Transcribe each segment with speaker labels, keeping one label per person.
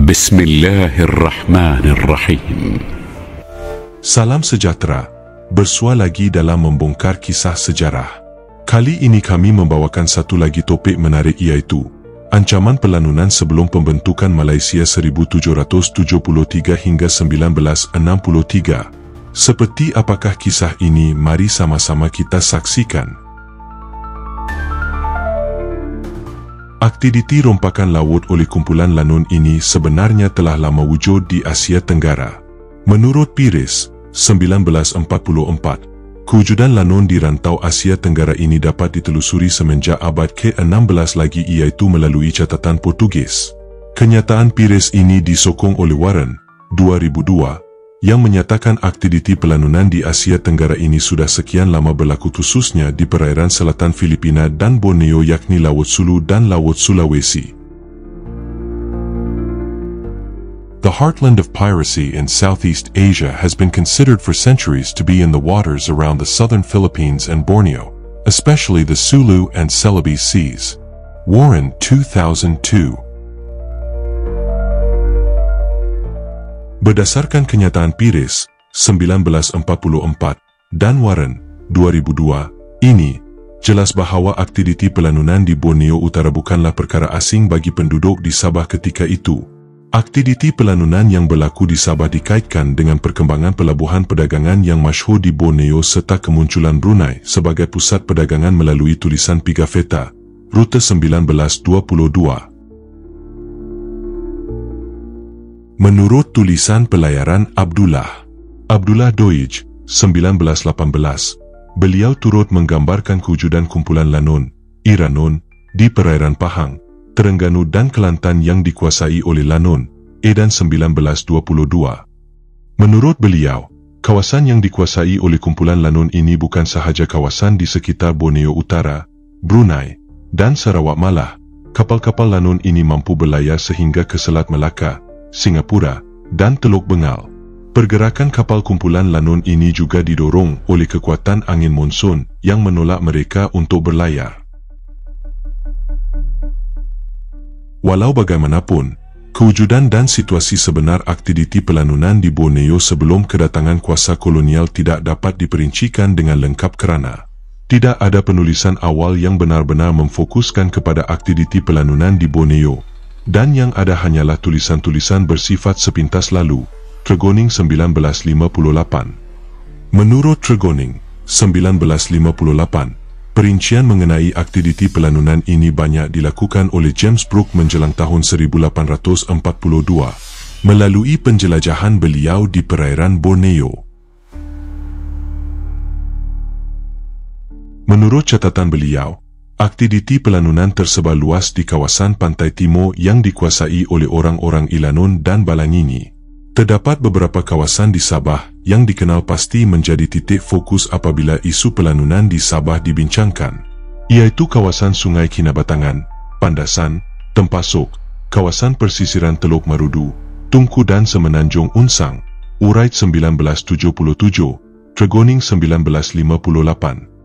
Speaker 1: Bismillahirrahmanirrahim.
Speaker 2: Salam sejahtera, bersua lagi dalam membongkar kisah sejarah. Kali ini kami membawakan satu lagi topik menarik, iaitu ancaman pelanunan sebelum pembentukan Malaysia 1773 hingga 1963. Seperti apakah kisah ini? Mari sama-sama kita saksikan. Aktiviti rompakan laut oleh kumpulan lanun ini sebenarnya telah lama wujud di Asia Tenggara. Menurut Pires, 1944, kewujudan lanun di rantau Asia Tenggara ini dapat ditelusuri semenjak abad ke-16 lagi, iaitu melalui catatan Portugis. Kenyataan Pires ini disokong oleh Warren, 2002, yang menyatakan aktiviti pelanunan di Asia Tenggara ini sudah sekian lama berlaku, khususnya di perairan selatan Filipina dan Borneo, yakni Laut Sulu dan Laut Sulawesi. The heartland of piracy in Southeast Asia has been considered for centuries to be in the waters around the southern Philippines and Borneo, especially the Sulu and Celebes Seas. Warren, 2002. Berdasarkan kenyataan Pires, 1944, dan Warren, 2002, ini jelas bahawa aktiviti pelanunan di Borneo Utara bukanlah perkara asing bagi penduduk di Sabah ketika itu. Aktiviti pelanunan yang berlaku di Sabah dikaitkan dengan perkembangan pelabuhan perdagangan yang masyhur di Borneo serta kemunculan Brunei sebagai pusat perdagangan melalui tulisan Pigafetta, Rute 1922. Menurut tulisan pelayaran Abdullah Doij, 1918, beliau turut menggambarkan kewujudan kumpulan lanun, Iranun, di perairan Pahang, Terengganu dan Kelantan yang dikuasai oleh lanun, Edan 1922. Menurut beliau, kawasan yang dikuasai oleh kumpulan lanun ini bukan sahaja kawasan di sekitar Borneo Utara, Brunei, dan Sarawak, malah kapal-kapal lanun ini mampu berlayar sehingga ke Selat Melaka, Singapura, dan Teluk Bengal. Pergerakan kapal kumpulan lanun ini juga didorong oleh kekuatan angin monsun yang menolak mereka untuk berlayar. Walau bagaimanapun, kewujudan dan situasi sebenar aktiviti pelanunan di Borneo sebelum kedatangan kuasa kolonial tidak dapat diperincikan dengan lengkap kerana tidak ada penulisan awal yang benar-benar memfokuskan kepada aktiviti pelanunan di Borneo, dan yang ada hanyalah tulisan-tulisan bersifat sepintas lalu. Tregoning, 1958. Menurut Tregoning, 1958, perincian mengenai aktiviti pelanunan ini banyak dilakukan oleh James Brooke menjelang tahun 1842 melalui penjelajahan beliau di perairan Borneo. Menurut catatan beliau, aktiviti pelanunan tersebar luas di kawasan pantai timur yang dikuasai oleh orang-orang Ilanun dan Balangini. Terdapat beberapa kawasan di Sabah yang dikenal pasti menjadi titik fokus apabila isu pelanunan di Sabah dibincangkan, iaitu kawasan Sungai Kinabatangan, Pandasan, Tempasok, kawasan persisiran Teluk Marudu, Tungku dan Semenanjung Unsang. Urait 1977, Tregoning 1958.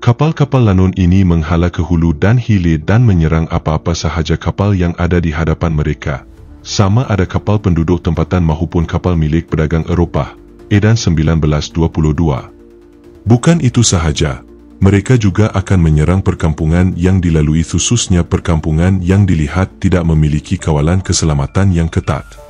Speaker 2: Kapal-kapal lanun ini menghala ke hulu dan hilir dan menyerang apa-apa sahaja kapal yang ada di hadapan mereka, sama ada kapal penduduk tempatan maupun kapal milik pedagang Eropah. Edan 1922. Bukan itu sahaja, mereka juga akan menyerang perkampungan yang dilalui, khususnya perkampungan yang dilihat tidak memiliki kawalan keselamatan yang ketat.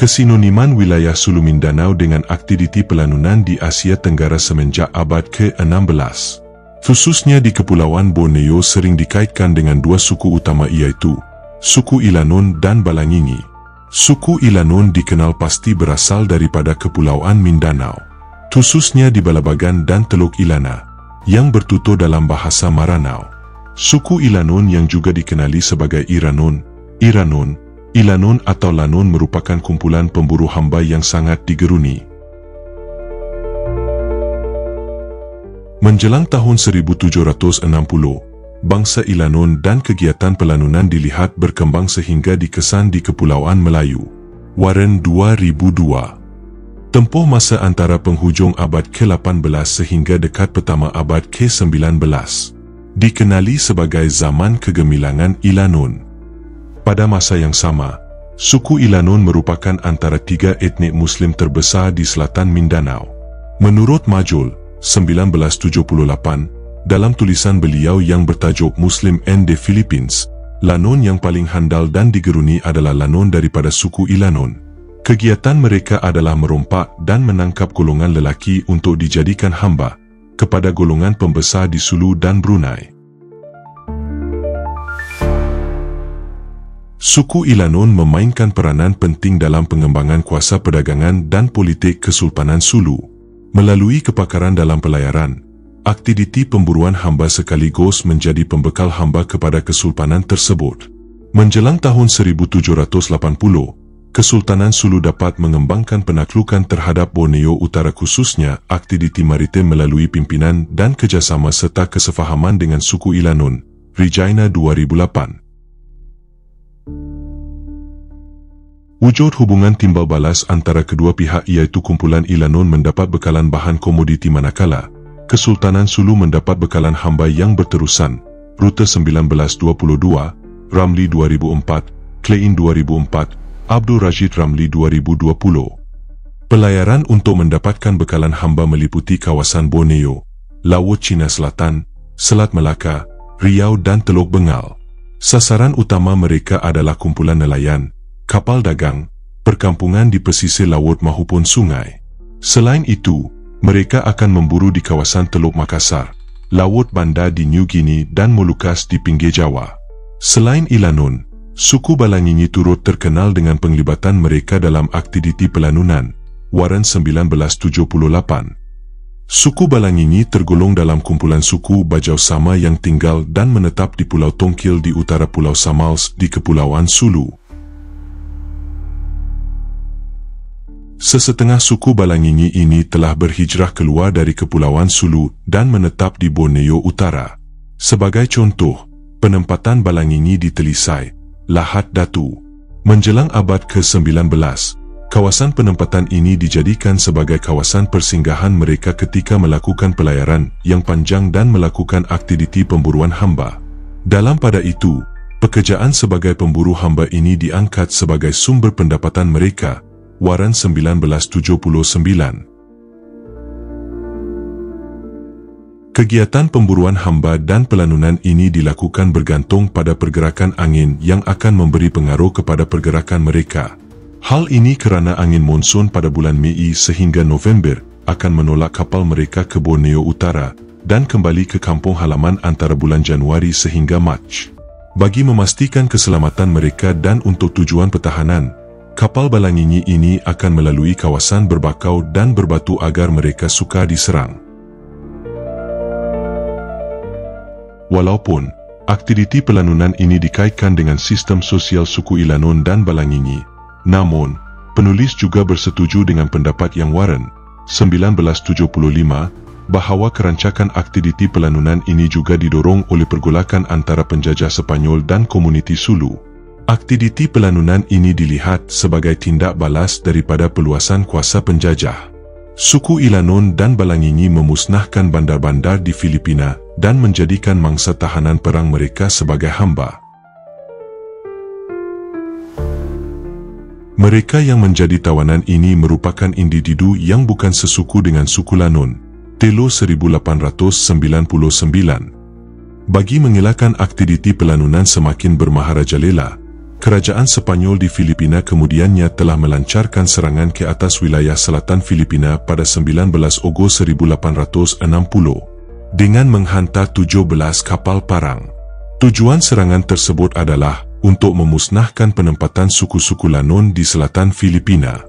Speaker 2: Kesinoniman wilayah Sulu Mindanao dengan aktiviti pelanunan di Asia Tenggara semenjak abad ke-16, khususnya di Kepulauan Borneo, sering dikaitkan dengan dua suku utama, iaitu suku Ilanun dan Balangini. Suku Ilanun dikenal pasti berasal daripada Kepulauan Mindanao, khususnya di Balabagan dan Teluk Ilana, yang bertutur dalam bahasa Maranao. Suku Ilanun yang juga dikenali sebagai Iranun, Ilanun atau Lanun merupakan kumpulan pemburu hamba yang sangat digeruni. Menjelang tahun 1760, bangsa Ilanun dan kegiatan pelanunan dilihat berkembang sehingga dikesan di Kepulauan Melayu. Warren, 2002. Tempoh masa antara penghujung abad ke-18 sehingga dekat pertama abad ke-19. dikenali sebagai Zaman Kegemilangan Ilanon. Pada masa yang sama, suku Ilanon merupakan antara 3 etnik Muslim terbesar di selatan Mindanao. Menurut Majul, 1978, dalam tulisan beliau yang bertajuk Muslim and the Philippines, Lanon yang paling handal dan digeruni adalah Lanon daripada suku Ilanon. Kegiatan mereka adalah merompak dan menangkap golongan lelaki untuk dijadikan hamba kepada golongan pembesar di Sulu dan Brunei. Suku Ilanon memainkan peranan penting dalam pengembangan kuasa perdagangan dan politik Kesultanan Sulu. Melalui kepakaran dalam pelayaran, aktiviti pemburuan hamba sekaligus menjadi pembekal hamba kepada kesultanan tersebut. Menjelang tahun 1780, Kesultanan Sulu dapat mengembangkan penaklukan terhadap Borneo Utara, khususnya aktiviti maritim melalui pimpinan dan kerjasama serta kesefahaman dengan suku Ilanon. Regina 2008. Wujud hubungan timbal balas antara kedua pihak iaitu kumpulan Ilanon mendapat bekalan bahan komoditi manakala Kesultanan Sulu mendapat bekalan hamba yang berterusan. Rute 1922, Ramli 2004, Klein 2004, Abdul Rashid Ramli 2020. Pelayaran untuk mendapatkan bekalan hamba meliputi kawasan Borneo, Laut Cina Selatan, Selat Melaka, Riau dan Teluk Bengal. Sasaran utama mereka adalah kumpulan nelayan, kapal dagang, perkampungan di pesisir laut maupun sungai. Selain itu, mereka akan memburu di kawasan Teluk Makassar, Laut Banda di New Guinea dan Molucas di pinggir Jawa. Selain Ilanon, suku Balangini turut terkenal dengan penglibatan mereka dalam aktiviti pelanunan. Warren 1978. Suku Balangini tergolong dalam kumpulan suku Bajau Sama yang tinggal dan menetap di Pulau Tongkil di utara Pulau Samals di Kepulauan Sulu. Sesetengah suku Balangini ini telah berhijrah keluar dari Kepulauan Sulu dan menetap di Borneo Utara. Sebagai contoh, penempatan Balangini di Telisai, Lahad Datu. Menjelang abad ke-19, kawasan penempatan ini dijadikan sebagai kawasan persinggahan mereka ketika melakukan pelayaran yang panjang dan melakukan aktiviti pemburuan hamba. Dalam pada itu, pekerjaan sebagai pemburu hamba ini diangkat sebagai sumber pendapatan mereka. Warren 1979. Kegiatan pemburuan hamba dan pelanunan ini dilakukan bergantung pada pergerakan angin yang akan memberi pengaruh kepada pergerakan mereka. Hal ini kerana angin monsun pada bulan Mei sehingga November akan menolak kapal mereka ke Borneo Utara dan kembali ke kampung halaman antara bulan Januari sehingga Mac. Bagi memastikan keselamatan mereka dan untuk tujuan pertahanan, kapal Balangini ini akan melalui kawasan berbakau dan berbatu agar mereka sukar diserang. Walaupun aktiviti pelanunan ini dikaitkan dengan sistem sosial suku Ilanon dan Balangini, namun penulis juga bersetuju dengan pendapat yang Warren 1975 bahawa kerancakan aktiviti pelanunan ini juga didorong oleh pergolakan antara penjajah Sepanyol dan komuniti Sulu. Aktiviti pelanunan ini dilihat sebagai tindak balas daripada peluasan kuasa penjajah. Suku Ilanon dan Balangini memusnahkan bandar-bandar di Filipina dan menjadikan mangsa tahanan perang mereka sebagai hamba. Mereka yang menjadi tawanan ini merupakan individu yang bukan sesuku dengan suku Lanon. Telo 1899. Bagi mengelakkan aktiviti pelanunan semakin bermaharajalela, Kerajaan Sepanyol di Filipina kemudiannya telah melancarkan serangan ke atas wilayah selatan Filipina pada 19 Ogos 1860 dengan menghantar 17 kapal parang. Tujuan serangan tersebut adalah untuk memusnahkan penempatan suku-suku Lanon di selatan Filipina.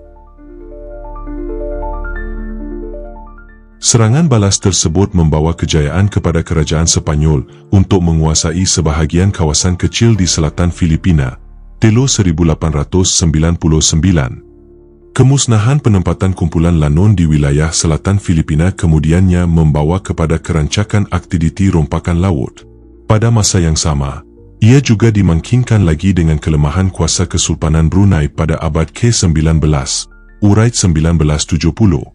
Speaker 2: Serangan balas tersebut membawa kejayaan kepada Kerajaan Sepanyol untuk menguasai sebahagian kawasan kecil di selatan Filipina. Telo 1899. Kemusnahan penempatan kumpulan Lanon di wilayah selatan Filipina kemudiannya membawa kepada kerancakan aktiviti rompakan laut. Pada masa yang sama, ia juga dimungkinkan lagi dengan kelemahan kuasa Kesultanan Brunei pada abad ke-19, urait 1970.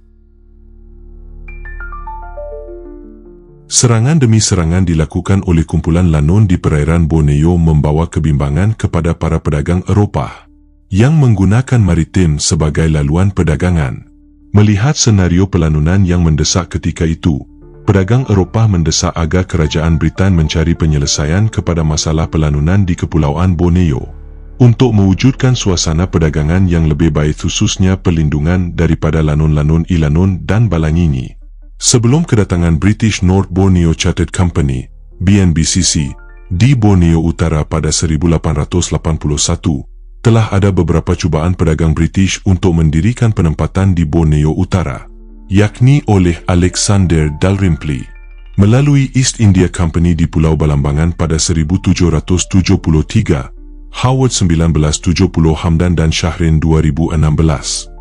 Speaker 2: Serangan demi serangan dilakukan oleh kumpulan Lanon di perairan Borneo membawa kebimbangan kepada para pedagang Eropah yang menggunakan maritim sebagai laluan perdagangan. Melihat senario pelanunan yang mendesak ketika itu, pedagang Eropah mendesak agar kerajaan Britain mencari penyelesaian kepada masalah pelanunan di Kepulauan Borneo untuk mewujudkan suasana perdagangan yang lebih baik, khususnya perlindungan daripada lanon-lanon Ilanon dan Balangini. Sebelum kedatangan British North Borneo Chartered Company (BNBCC) di Borneo Utara pada 1881, telah ada beberapa cubaan pedagang British untuk mendirikan penempatan di Borneo Utara, yakni oleh Alexander Dalrymple melalui East India Company di Pulau Balambangan pada 1773, Howard 1970, Hamdan dan Shahrin 2016.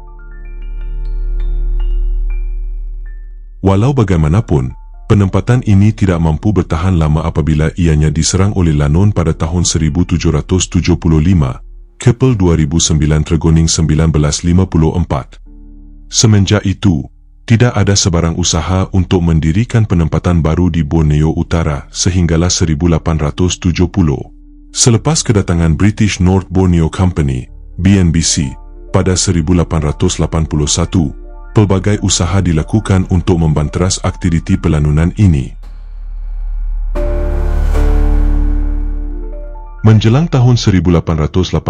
Speaker 2: Walau bagaimanapun, penempatan ini tidak mampu bertahan lama apabila ianya diserang oleh Lanon pada tahun 1775, Kepel 2009 Tregoning 1954. Semenjak itu, tidak ada sebarang usaha untuk mendirikan penempatan baru di Borneo Utara sehinggalah 1870. Selepas kedatangan British North Borneo Company (BNBC) pada 1881, pelbagai usaha dilakukan untuk membanteras aktiviti pelanunan ini. Menjelang tahun 1886,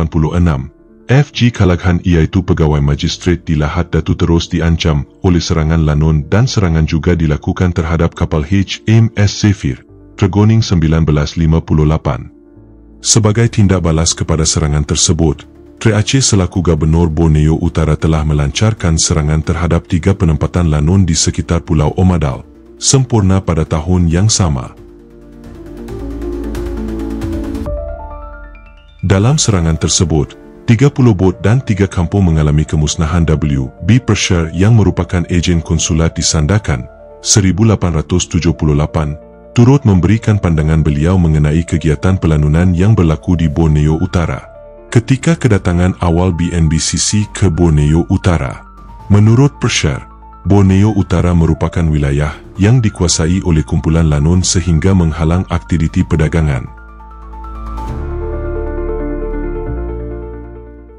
Speaker 2: F.G. Callaghan, iaitu pegawai magistrat di Lahad Datu, terus diancam oleh serangan Lanon dan serangan juga dilakukan terhadap kapal HMS Zephyr, Tregoning 1958. Sebagai tindak balas kepada serangan tersebut, Tri Aceh selaku Gubernur Borneo Utara telah melancarkan serangan terhadap 3 penempatan Lanon di sekitar Pulau Omadal, sempurna pada tahun yang sama. Dalam serangan tersebut, 30 bot dan 3 kampung mengalami kemusnahan. W.B. Purser yang merupakan ejen konsulat di Sandakan, 1878, turut memberikan pandangan beliau mengenai kegiatan pelanunan yang berlaku di Borneo Utara ketika kedatangan awal BNBCC ke Borneo Utara. Menurut Purser, Borneo Utara merupakan wilayah yang dikuasai oleh kumpulan Lanon sehingga menghalang aktiviti perdagangan.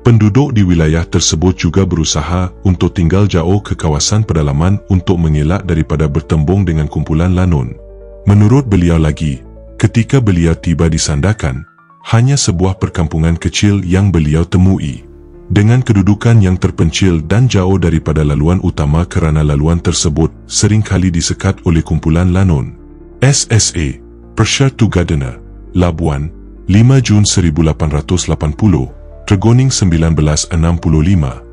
Speaker 2: Penduduk di wilayah tersebut juga berusaha untuk tinggal jauh ke kawasan pedalaman untuk mengelak daripada bertembung dengan kumpulan Lanon. Menurut beliau lagi, ketika beliau tiba di Sandakan, hanya sebuah perkampungan kecil yang beliau temui, dengan kedudukan yang terpencil dan jauh daripada laluan utama kerana laluan tersebut seringkali disekat oleh kumpulan Lanon. SSA, Purser to Gardiner, Labuan, 5 Jun 1880, Tregoning 1965.